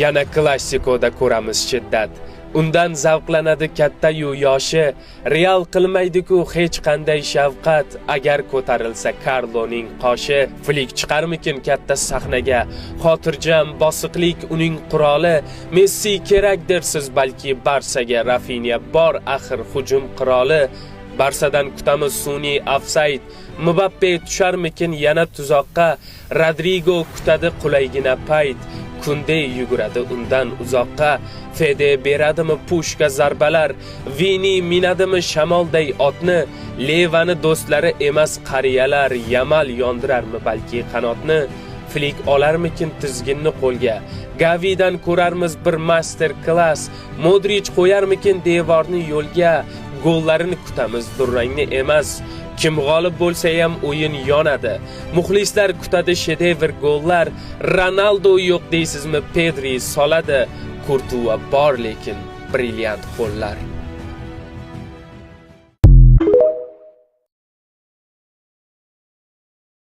Yana klassikoda ko'ramiz shiddat. Undan zavqlanadi katta-yu yoshi, real qilmaydi-ku hech qanday shafqat. Agar ko'tarilsa Karloning qoshi, Flik chiqarmikin katta sahnaga. Xotirjam bosiqlik uning quroli. Messi kerakdir siz balki Barsaga. Rafinha bor axir hujum qiroli. Barsadan kutamiz sun'iy ofsayd. Mbappe tusharmikin yana tuzoqqa. Rodrigo kutadi qulaygina payt. Kunde yuguradi undan uzoqqa. Fede beradimi pushka zarbalar. Vini minadimi shamolday otni. Levani do'stlari emas qariyalar. Yamal yondirarmi balki qanotni. Flik olarmikin tizginni qo'lga. Gavidan ko'rarmiz bir master class. Modric qo'yarmikin devorni yo'lga. Gollarini kutamiz durrangni emas. Kim g'olib bo'lsa ham o'yin yonadi. Muxlislar kutadi shedevr gollar. Ronaldo yo'q deysizmi, Pedri soladi. Kurtuva bor lekin brilliant qo'llar.